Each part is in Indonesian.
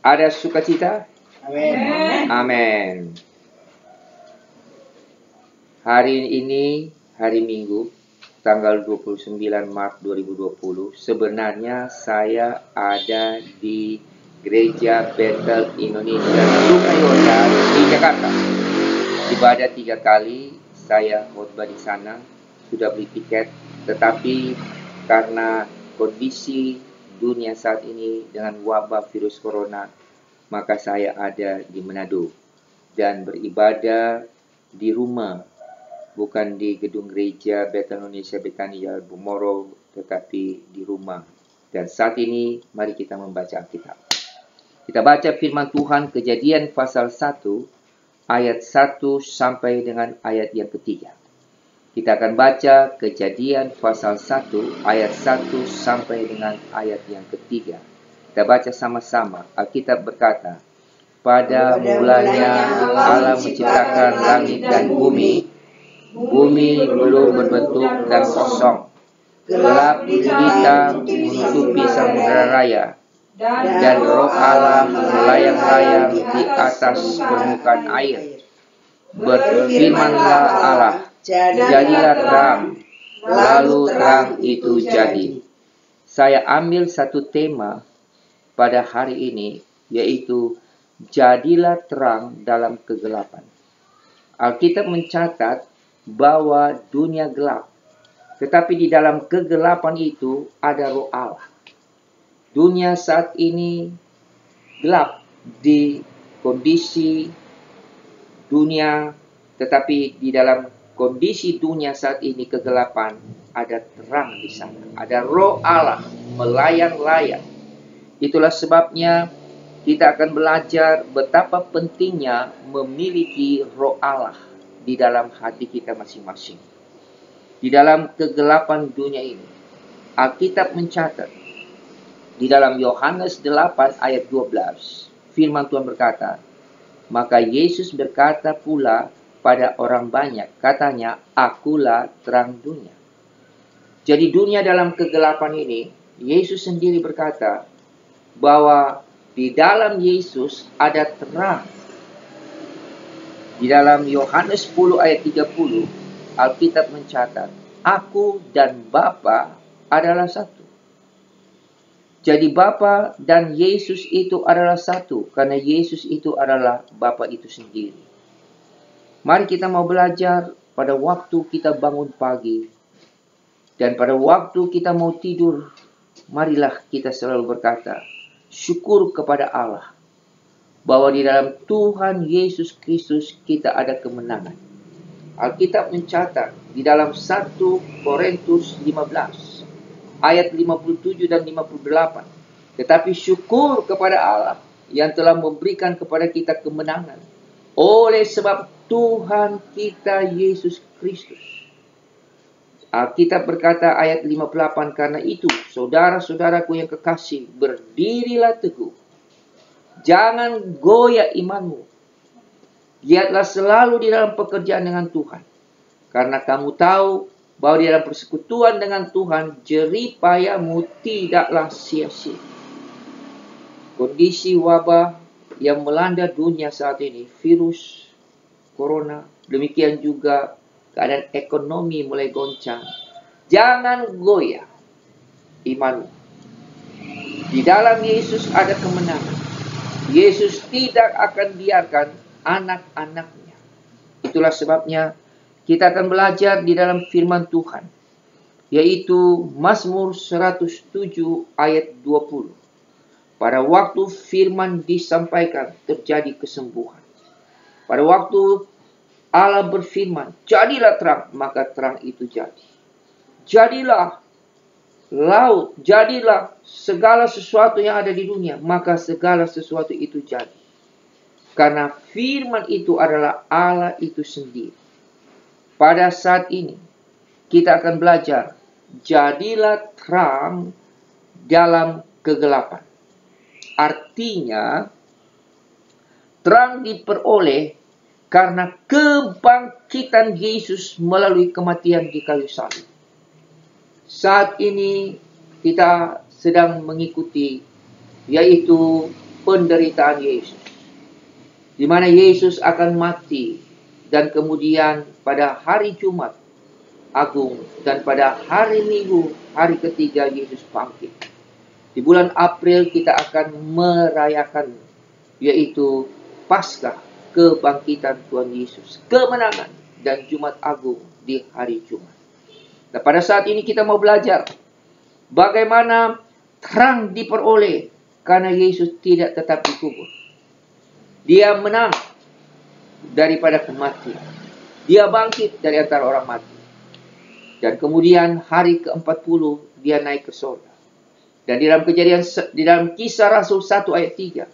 Ada sukacita? Amin. Amin. Hari ini, hari Minggu, tanggal 29 Maret 2020, sebenarnya saya ada di Gereja Bethel Indonesia Sukayota di Jakarta. Ibadah 3 kali, saya khotbah di sana, sudah beli tiket, tetapi karena kondisi dunia saat ini dengan wabah virus corona, maka saya ada di Manado dan beribadah di rumah, bukan di gedung gereja Bethel Indonesia Betani Jalan Bumoro, tetapi di rumah. Dan saat ini mari kita membaca Alkitab. Kita baca firman Tuhan Kejadian pasal 1 ayat 1 sampai dengan ayat yang ketiga. Kita akan baca Kejadian pasal 1 ayat 1 sampai dengan ayat yang ketiga. Kita baca sama-sama. Alkitab berkata, pada mulanya Allah menciptakan langit dan bumi. Bumi belum berbentuk dan kosong. Gelap hitam menutupi samudera raya. Dan roh Allah melayang-layang di atas permukaan air. Berfirmanlah Allah, jadilah terang, lalu terang itu jadi. Saya ambil satu tema pada hari ini, yaitu jadilah terang dalam kegelapan. Alkitab mencatat bahwa dunia gelap, tetapi di dalam kegelapan itu ada roh Allah. Dunia saat ini gelap di kondisi dunia, tetapi di dalam kondisi dunia saat ini kegelapan, ada terang di sana. Ada roh Allah melayang-layang. Itulah sebabnya kita akan belajar betapa pentingnya memiliki roh Allah di dalam hati kita masing-masing. Di dalam kegelapan dunia ini, Alkitab mencatat di dalam Yohanes 8 ayat 12, firman Tuhan berkata, maka Yesus berkata pula pada orang banyak, katanya, akulah terang dunia. Jadi dunia dalam kegelapan ini, Yesus sendiri berkata bahwa di dalam Yesus ada terang. Di dalam Yohanes 10 ayat 30, Alkitab mencatat, aku dan Bapa adalah satu. Jadi Bapa dan Yesus itu adalah satu, karena Yesus itu adalah Bapa itu sendiri. Mari kita mau belajar pada waktu kita bangun pagi dan pada waktu kita mau tidur, marilah kita selalu berkata, syukur kepada Allah bahwa di dalam Tuhan Yesus Kristus kita ada kemenangan. Alkitab mencatat di dalam 1 Korintus 15 ayat 57 dan 58. Tetapi syukur kepada Allah yang telah memberikan kepada kita kemenangan oleh sebab Tuhan kita Yesus Kristus. Alkitab berkata ayat 58, karena itu saudara-saudaraku yang kekasih, berdirilah teguh. Jangan goyah imanmu. Giatlah selalu di dalam pekerjaan dengan Tuhan. Karena kamu tahu bahwa di dalam persekutuan dengan Tuhan, jerih payahmu tidaklah sia-sia. Kondisi wabah yang melanda dunia saat ini, virus corona, demikian juga keadaan ekonomi mulai goncang. Jangan goyah imanmu. Di dalam Yesus ada kemenangan. Yesus tidak akan biarkan anak-anaknya. Itulah sebabnya kita akan belajar di dalam firman Tuhan, yaitu Mazmur 107 ayat 20. Pada waktu firman disampaikan, terjadi kesembuhan. Pada waktu Allah berfirman, jadilah terang, maka terang itu jadi. Jadilah laut, jadilah segala sesuatu yang ada di dunia, maka segala sesuatu itu jadi. Karena firman itu adalah Allah itu sendiri. Pada saat ini, kita akan belajar, jadilah terang dalam kegelapan. Artinya, terang diperoleh karena kebangkitan Yesus melalui kematian di kayu salib. Saat ini kita sedang mengikuti, yaitu penderitaan Yesus, di mana Yesus akan mati, dan kemudian pada hari Jumat Agung dan pada hari Minggu, hari ketiga Yesus bangkit. Di bulan April kita akan merayakan, yaitu Paskah, kebangkitan Tuhan Yesus, kemenangan, dan Jumat Agung di hari Jumat. Nah, pada saat ini kita mau belajar bagaimana terang diperoleh karena Yesus tidak tetap dikubur. Dia menang daripada kematian. Dia bangkit dari antara orang mati. Dan kemudian hari ke-40 dia naik ke surga. Dan di dalam Kisah Rasul 1 ayat 3,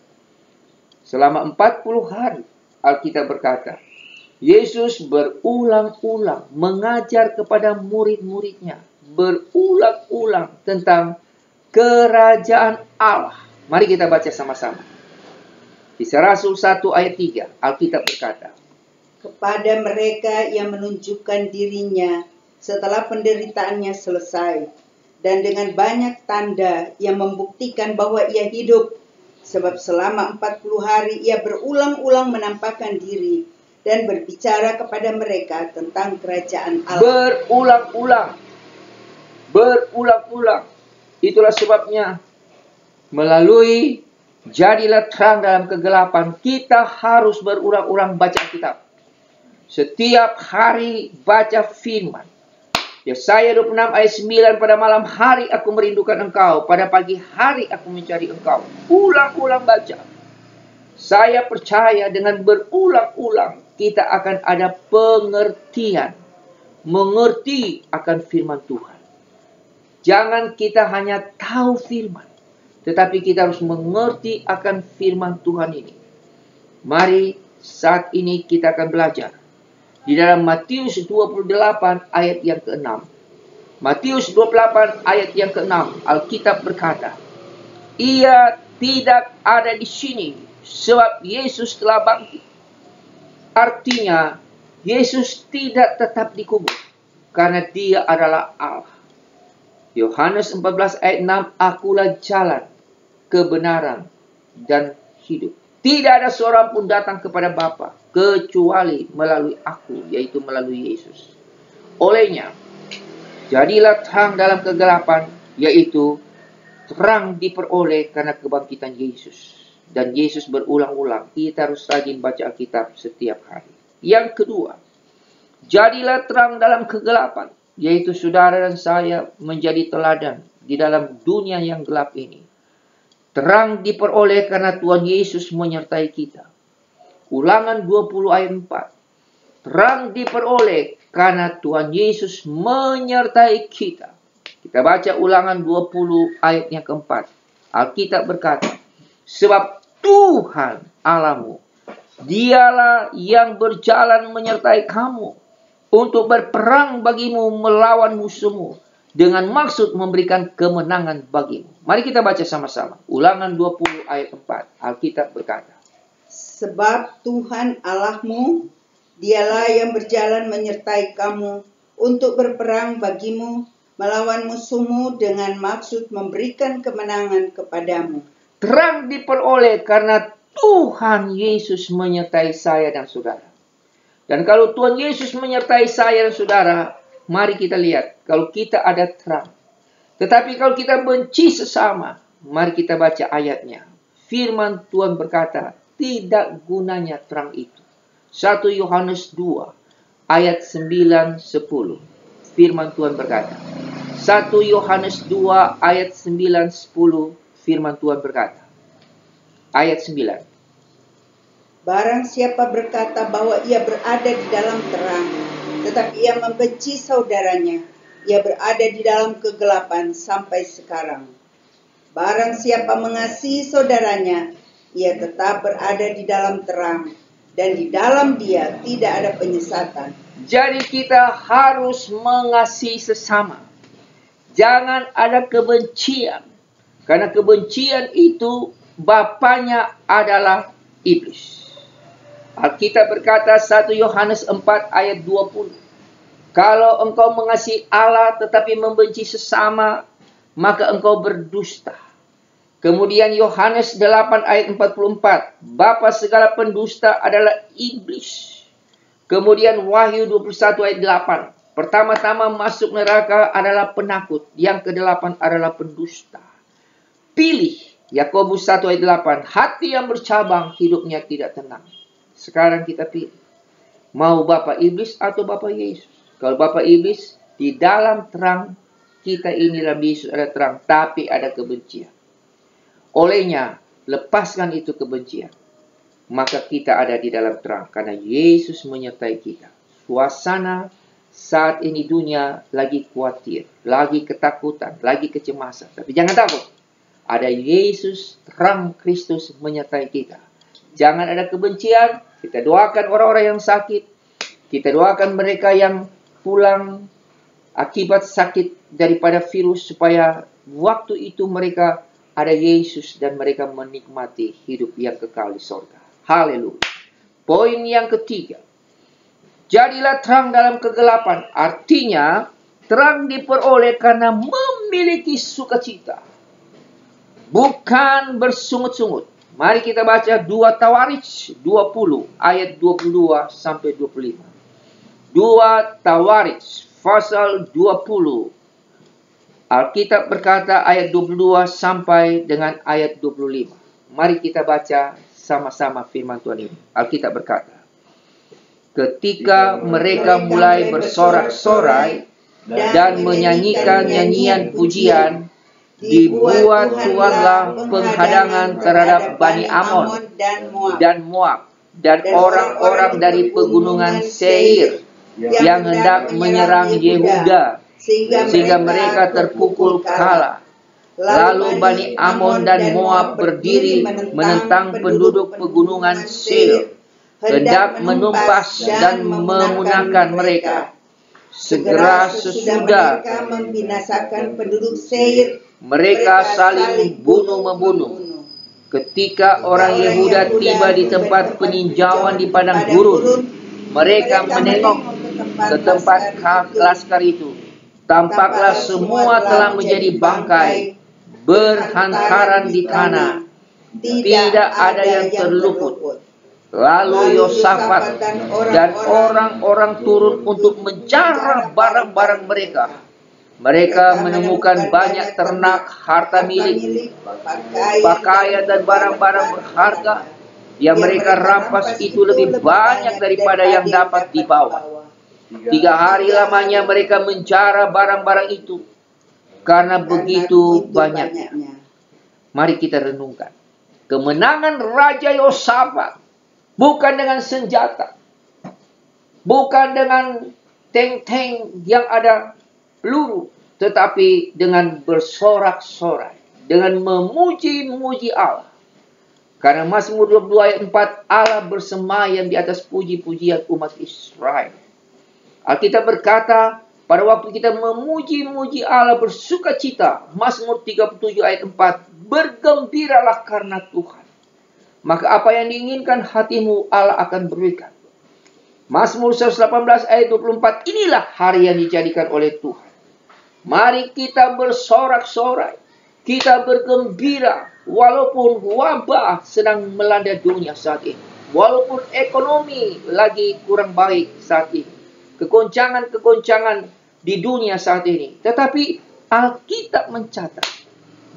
selama 40 hari Alkitab berkata, Yesus berulang-ulang mengajar kepada murid-muridnya, berulang-ulang tentang kerajaan Allah. Mari kita baca sama-sama. Kisah Rasul 1 ayat 3, Alkitab berkata, kepada mereka yang menunjukkan dirinya setelah penderitaannya selesai, dan dengan banyak tanda yang membuktikan bahwa ia hidup, sebab selama 40 hari ia berulang-ulang menampakkan diri dan berbicara kepada mereka tentang kerajaan Allah. Berulang-ulang. Itulah sebabnya melalui Jadilah Terang dalam Kegelapan, kita harus berulang-ulang baca kitab. Setiap hari baca firman. Yesaya 26 ayat 9, pada malam hari aku merindukan engkau, pada pagi hari aku mencari engkau. Ulang-ulang baca. Saya percaya dengan berulang-ulang kita akan ada pengertian, mengerti akan firman Tuhan. Jangan kita hanya tahu firman, tetapi kita harus mengerti akan firman Tuhan ini. Mari saat ini kita akan belajar di dalam Matius 28 ayat yang ke-6. Matius 28 ayat yang ke-6, Alkitab berkata, ia tidak ada di sini sebab Yesus telah bangkit. Artinya, Yesus tidak tetap dikubur karena dia adalah Allah. Yohanes 14 ayat 6, akulah jalan, kebenaran, dan hidup. Tidak ada seorang pun datang kepada Bapa kecuali melalui aku, yaitu melalui Yesus. Olehnya, jadilah terang dalam kegelapan, yaitu terang diperoleh karena kebangkitan Yesus. Dan Yesus berulang-ulang, kita harus rajin baca Alkitab setiap hari. Yang kedua, jadilah terang dalam kegelapan, yaitu saudara dan saya menjadi teladan di dalam dunia yang gelap ini. Terang diperoleh karena Tuhan Yesus menyertai kita. Ulangan 20 ayat 4. Terang diperoleh karena Tuhan Yesus menyertai kita. Kita baca Ulangan 20 ayat yang keempat. Alkitab berkata, sebab Tuhan Allahmu, dialah yang berjalan menyertai kamu untuk berperang bagimu melawan musuhmu, dengan maksud memberikan kemenangan bagimu. Mari kita baca sama-sama. Ulangan 20 ayat 4. Alkitab berkata, sebab Tuhan Allahmu, dialah yang berjalan menyertai kamu untuk berperang bagimu melawan musuhmu, dengan maksud memberikan kemenangan kepadamu. Terang diperoleh karena Tuhan Yesus menyertai saya dan saudara. Dan kalau Tuhan Yesus menyertai saya dan saudara, mari kita lihat, kalau kita ada terang. Tetapi kalau kita benci sesama, mari kita baca ayatnya. Firman Tuhan berkata, tidak gunanya terang itu. 1 Yohanes 2, ayat 9-10. Firman Tuhan berkata. 1 Yohanes 2, ayat 9-10. Firman Tuhan berkata. Ayat 9. Barang siapa berkata bahwa ia berada di dalam terang, tetapi ia membenci saudaranya, ia berada di dalam kegelapan sampai sekarang. Barang siapa mengasihi saudaranya, ia tetap berada di dalam terang, dan di dalam dia tidak ada penyesatan. Jadi kita harus mengasihi sesama. Jangan ada kebencian. Karena kebencian itu bapaknya adalah iblis. Alkitab berkata 1 Yohanes 4 ayat 20. Kalau engkau mengasihi Allah tetapi membenci sesama, maka engkau berdusta. Kemudian Yohanes 8 ayat 44. Bapa segala pendusta adalah iblis. Kemudian Wahyu 21 ayat 8. Pertama-tama masuk neraka adalah penakut. Yang ke-8 adalah pendusta. Pilih. Yakobus 1 ayat 8. Hati yang bercabang hidupnya tidak tenang. Sekarang kita pilih. Mau Bapa iblis atau Bapa Yesus? Kalau Bapa iblis, di dalam terang kita ini dalam Yesus ada terang. Tapi ada kebencian. Olehnya, lepaskan itu kebencian. Maka kita ada di dalam terang. Karena Yesus menyertai kita. Suasana saat ini dunia lagi khawatir. Lagi ketakutan. Lagi kecemasan. Tapi jangan takut. Ada Yesus, terang Kristus menyertai kita. Jangan ada kebencian. Kita doakan orang-orang yang sakit. Kita doakan mereka yang pulang akibat sakit daripada virus. Supaya waktu itu mereka ada Yesus dan mereka menikmati hidup yang kekal di sorga. Haleluya. Poin yang ketiga. Jadilah terang dalam kegelapan. Artinya, terang diperoleh karena memiliki sukacita. Bukan bersungut-sungut. Mari kita baca 2 Tawarikh 20 ayat 22 sampai 25. 2 Tawarikh pasal 20. Alkitab berkata ayat 22 sampai dengan ayat 25. Mari kita baca sama-sama firman Tuhan ini. Alkitab berkata, ketika mereka mulai bersorak-sorai dan menyanyikan nyanyian pujian, dibuat Tuhanlah penghadangan terhadap Bani Amon dan Moab dan orang-orang dari pegunungan Seir yang hendak menyerang Yehuda, sehingga mereka terpukul kalah. Lalu Bani Amon dan Moab berdiri menentang penduduk pegunungan Seir, hendak menumpas dan memunahkan mereka. Segera sesudah mereka membinasakan penduduk Seir, mereka saling bunuh-membunuh. Ketika orang Yehuda tiba di tempat peninjauan di padang gurun, mereka menengok ke tempat laskar itu. Tampaklah semua telah menjadi bangkai, berhantaran di tanah. Tidak ada yang terluput. Lalu Yosafat dan orang-orang turun untuk menjarah barang-barang mereka. Mereka menemukan banyak ternak, harta milik, pakaian dan barang-barang berharga. Yang mereka rampas itu lebih banyak daripada yang dapat dibawa. 3 hari lamanya mereka menjarah barang-barang itu. Karena begitu banyaknya. Mari kita renungkan. Kemenangan Raja Yosafat. Bukan dengan senjata. Bukan dengan tank-tank yang ada peluru. Tetapi dengan bersorak-sorai. Dengan memuji-muji Allah. Karena Mazmur 22 ayat 4. Allah bersemayam di atas puji-pujian umat Israel. Alkitab berkata, pada waktu kita memuji-muji Allah bersuka cita. Mazmur 37 ayat 4. Bergembiralah karena Tuhan. Maka apa yang diinginkan hatimu Allah akan berikan. Mazmur 118 ayat 24. Inilah hari yang dijadikan oleh Tuhan. Mari kita bersorak-sorai. Kita bergembira. Walaupun wabah sedang melanda dunia saat ini. Walaupun ekonomi lagi kurang baik saat ini. Kegoncangan-kegoncangan di dunia saat ini. Tetapi Alkitab mencatat.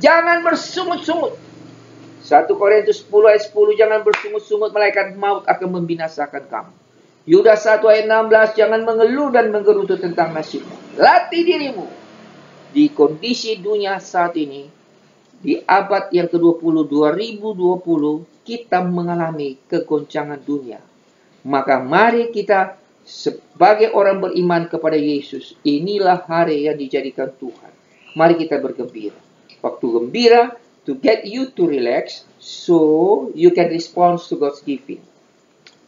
Jangan bersungut-sungut. 1 Korintus 10 ayat 10. Jangan bersungut-sungut, malaikat maut akan membinasakan kamu. Yudas 1 ayat 16. Jangan mengeluh dan menggerutu tentang nasibmu. Latih dirimu. Di kondisi dunia saat ini, di abad yang ke-20, 2020, kita mengalami kegoncangan dunia. Maka mari kita sebagai orang beriman kepada Yesus, inilah hari yang dijadikan Tuhan. Mari kita bergembira. Waktu gembira, to get you to relax, so you can respond to God's giving.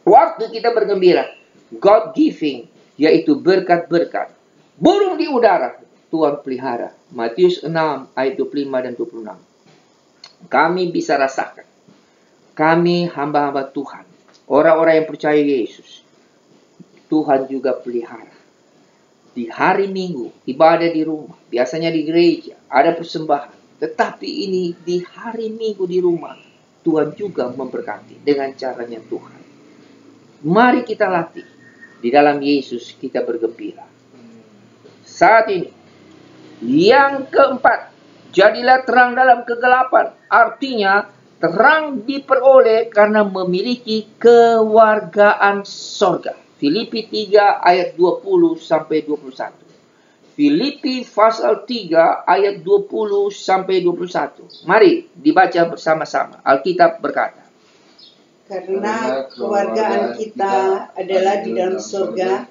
Waktu kita bergembira, God giving, yaitu berkat-berkat. Burung di udara, Tuhan pelihara. Matius 6 ayat 25 dan 26. Kami bisa rasakan. Kami hamba-hamba Tuhan. Orang-orang yang percaya Yesus. Tuhan juga pelihara. Di hari Minggu, ibadah di rumah. Biasanya di gereja. Ada persembahan. Tetapi ini di hari Minggu di rumah, Tuhan juga memberkati dengan caranya Tuhan. Mari kita latih. Di dalam Yesus kita bergembira. Saat ini, yang keempat, jadilah terang dalam kegelapan. Artinya, terang diperoleh karena memiliki kewargaan sorga. Filipi 3 ayat 20 sampai 21. Filipi pasal 3 ayat 20 sampai 21. Mari dibaca bersama-sama. Alkitab berkata, Karena kewargaan kita adalah di dalam surga,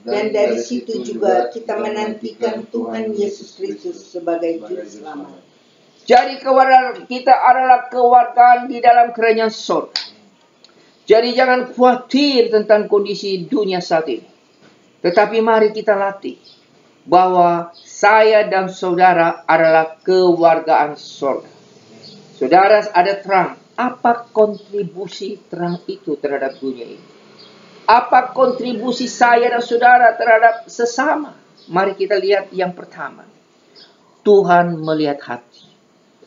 dan dari situ juga kita menantikan Tuhan Yesus Kristus sebagai Juru Selamat. Jadi kewargaan kita adalah kewargaan di dalam kerajaan surga. Jadi jangan khawatir tentang kondisi dunia saat ini. Tetapi mari kita latih bahwa saya dan saudara adalah kewargaan surga. Saudara ada terang. Apa kontribusi terang itu terhadap dunia ini? Apa kontribusi saya dan saudara terhadap sesama? Mari kita lihat yang pertama. Tuhan melihat hati.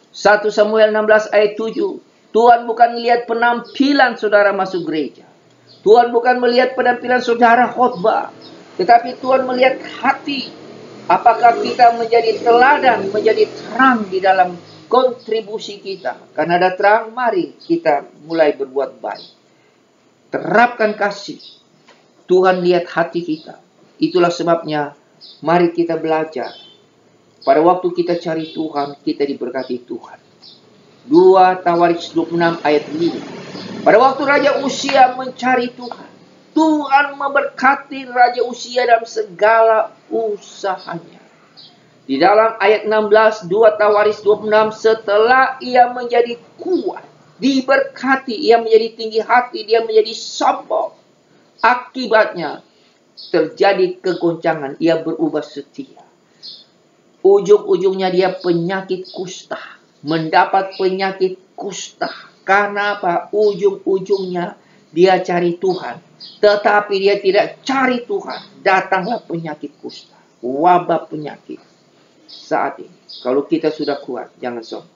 1 Samuel 16 ayat 7. Tuhan bukan melihat penampilan saudara masuk gereja. Tuhan bukan melihat penampilan saudara khotbah. Tetapi Tuhan melihat hati. Apakah kita menjadi teladan, menjadi terang di dalam kontribusi kita. Karena ada terang, mari kita mulai berbuat baik. Terapkan kasih. Tuhan lihat hati kita. Itulah sebabnya mari kita belajar. Pada waktu kita cari Tuhan, kita diberkati Tuhan. 2 Tawarik 26 ayat 5. Pada waktu Raja Usia mencari Tuhan, Tuhan memberkati Raja Usia dalam segala usahanya. Di dalam ayat 16, 2 Tawaris 26, setelah ia menjadi kuat, diberkati, ia menjadi tinggi hati, dia menjadi sombong. Akibatnya, terjadi kegoncangan, ia berubah setia. Ujung-ujungnya dia penyakit kusta, mendapat penyakit kusta. Karena apa? Ujung-ujungnya dia cari Tuhan, tetapi dia tidak cari Tuhan. Datanglah penyakit kusta, wabah penyakit. Saat ini, kalau kita sudah kuat, jangan sombong.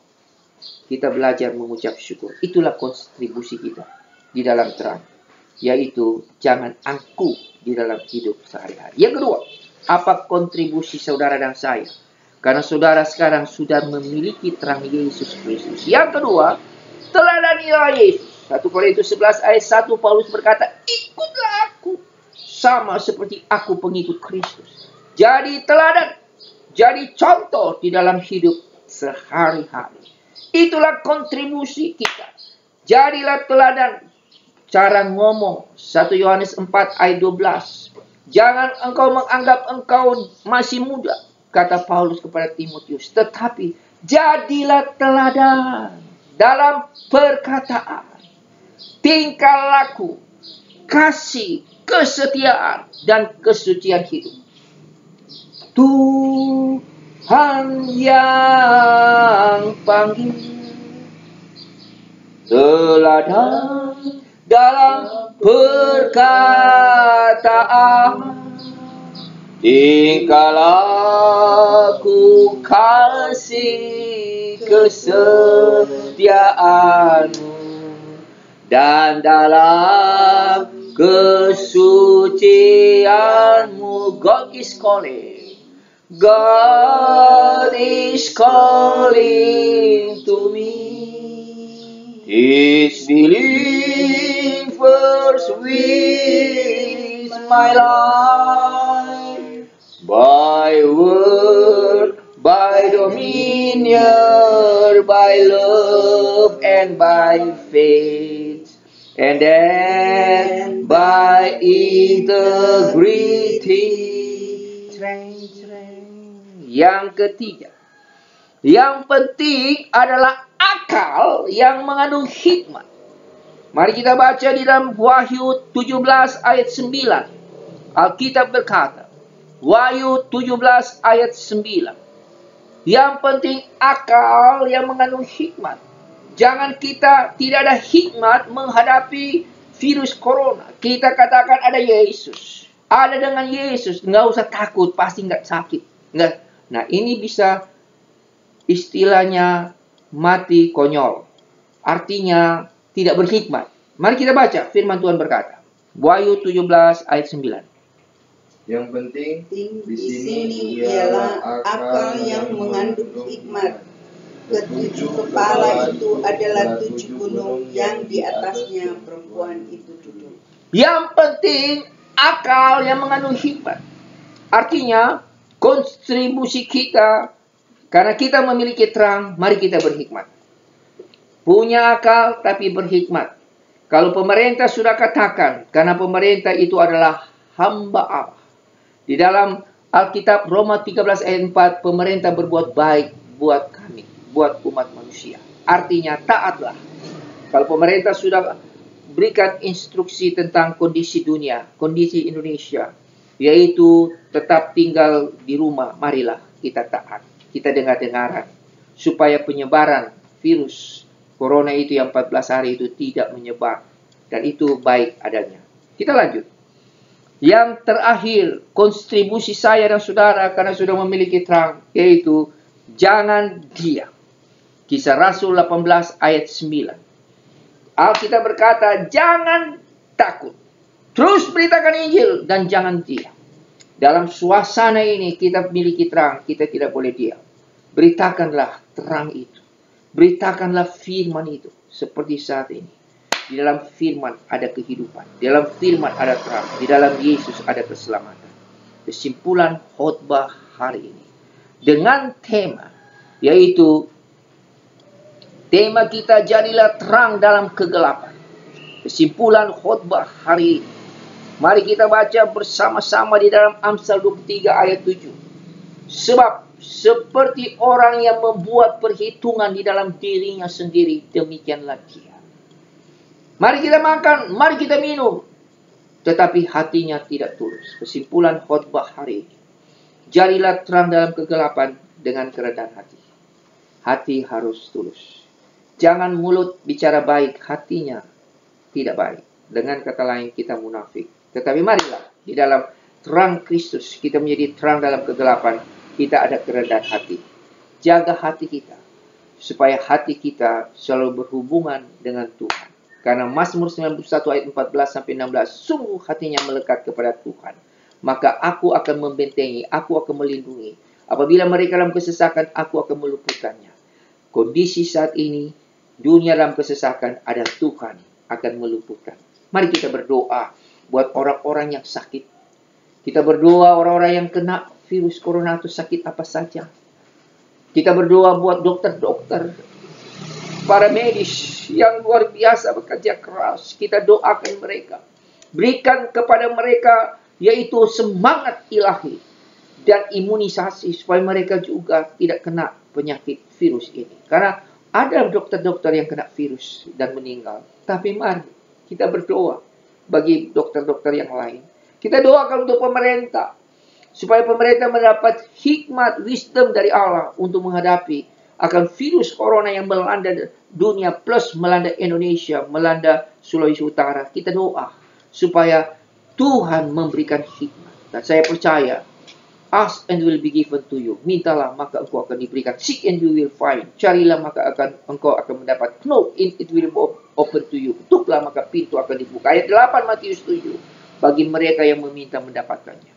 Kita belajar mengucap syukur. Itulah kontribusi kita di dalam terang. Yaitu, jangan angkuh di dalam hidup sehari-hari. Yang kedua, apa kontribusi saudara dan saya? Karena saudara sekarang sudah memiliki terang Yesus Kristus. Yang kedua, teladanilah Yesus. 1 Korintus 11 ayat 1, Paulus berkata, ikutlah aku, sama seperti aku pengikut Kristus. Jadi teladan. Jadi contoh di dalam hidup sehari-hari. Itulah kontribusi kita. Jadilah teladan. Cara ngomong. 1 Yohanes 4 ayat 12. Jangan engkau menganggap engkau masih muda, kata Paulus kepada Timotius. Tetapi jadilah teladan dalam perkataan, tingkah laku, kasih, kesetiaan, dan kesucian hidup. Tuhan yang panggil, teladan dalam perkataan, tingkah laku, kasih, kesetiaanmu, dan dalam kesucianmu. God is calling. God is calling to me. His believers with my life, by word, by dominion, by love, and by faith, and then by integrity. Yang ketiga, yang penting adalah akal yang mengandung hikmat. Mari kita baca di dalam Wahyu 17 ayat 9. Alkitab berkata, Wahyu 17 ayat 9. Yang penting akal yang mengandung hikmat. Jangan kita tidak ada hikmat menghadapi virus corona. Kita katakan ada Yesus. Ada dengan Yesus. Nggak usah takut, pasti nggak sakit. Nggak. Nah ini bisa istilahnya mati konyol. Artinya tidak berhikmat. Mari kita baca firman Tuhan berkata. Wahyu 17 ayat 9. Yang penting di sini ialah akal yang mengandung hikmat. Ketujuh kepala itu adalah 7 gunung yang di atasnya perempuan itu duduk. Yang penting akal yang mengandung hikmat. Artinya kontribusi kita, karena kita memiliki terang, mari kita berhikmat. Punya akal tapi berhikmat. Kalau pemerintah sudah katakan, karena pemerintah itu adalah hamba Allah. Di dalam Alkitab Roma 13 ayat 4, pemerintah berbuat baik buat kami, buat umat manusia. Artinya taatlah. Kalau pemerintah sudah berikan instruksi tentang kondisi dunia, kondisi Indonesia, yaitu tetap tinggal di rumah, marilah kita taat. Kita dengar-dengaran supaya penyebaran virus Corona itu yang 14 hari itu tidak menyebar. Dan itu baik adanya. Kita lanjut. Yang terakhir, kontribusi saya dan saudara karena sudah memiliki terang, yaitu jangan diam. Kisah Rasul 18 ayat 9. Alkitab berkata, jangan takut. Terus beritakan Injil dan jangan diam. Dalam suasana ini kita memiliki terang, kita tidak boleh diam. Beritakanlah terang itu. Beritakanlah firman itu. Seperti saat ini. Di dalam firman ada kehidupan. Di dalam firman ada terang. Di dalam Yesus ada keselamatan. Kesimpulan khotbah hari ini. Dengan tema. Yaitu. Tema kita jadilah terang dalam kegelapan. Kesimpulan khotbah hari ini. Mari kita baca bersama-sama di dalam Amsal 23 ayat 7. Sebab seperti orang yang membuat perhitungan di dalam dirinya sendiri, demikianlah dia. Mari kita makan, mari kita minum, tetapi hatinya tidak tulus. Kesimpulan khotbah hari ini. Jadilah terang dalam kegelapan dengan kerendahan hati. Hati harus tulus. Jangan mulut bicara baik, hatinya tidak baik. Dengan kata lain kita munafik. Tetapi marilah di dalam terang Kristus kita menjadi terang dalam kegelapan. Kita ada kerendahan hati. Jaga hati kita. Supaya hati kita selalu berhubungan dengan Tuhan. Karena Mazmur 91 ayat 14-16. Sungguh hatinya melekat kepada Tuhan. Maka aku akan membentengi. Aku akan melindungi. Apabila mereka dalam kesesakan, aku akan meluputkannya. Kondisi saat ini, dunia dalam kesesakan, ada Tuhan akan meluputkan. Mari kita berdoa buat orang-orang yang sakit. Kita berdoa orang-orang yang kena virus corona atau sakit apa saja. Kita berdoa buat dokter-dokter, para medis yang luar biasa bekerja keras. Kita doakan mereka. Berikan kepada mereka yaitu semangat ilahi dan imunisasi supaya mereka juga tidak kena penyakit virus ini. Karena ada dokter-dokter yang kena virus dan meninggal. Tapi mari kita berdoa bagi dokter-dokter yang lain. Kita doakan untuk pemerintah. Supaya pemerintah mendapat hikmat, wisdom dari Allah untuk menghadapi akan virus corona yang melanda dunia plus melanda Indonesia, melanda Sulawesi Utara. Kita doa supaya Tuhan memberikan hikmat. Dan saya percaya, ask and will be given to you. Mintalah maka engkau akan diberikan. Seek and you will find. Carilah maka engkau akan mendapat. Knock and it will be open to you. Ketuklah maka pintu akan dibuka. Ayat 8 Matius 7. Bagi mereka yang meminta mendapatkannya.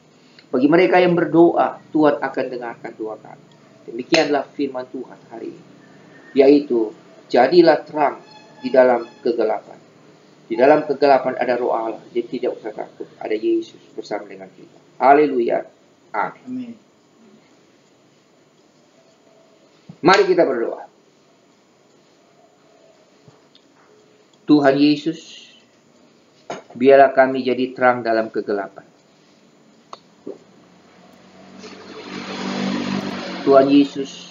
Bagi mereka yang berdoa, Tuhan akan dengarkan doa kami. Demikianlah firman Tuhan hari ini. Yaitu, jadilah terang di dalam kegelapan. Di dalam kegelapan ada roh Allah. Jadi tidak usah takut. Ada Yesus bersama dengan kita. Haleluya. Amin. Mari kita berdoa. Tuhan Yesus, biarlah kami jadi terang dalam kegelapan. Tuhan Yesus,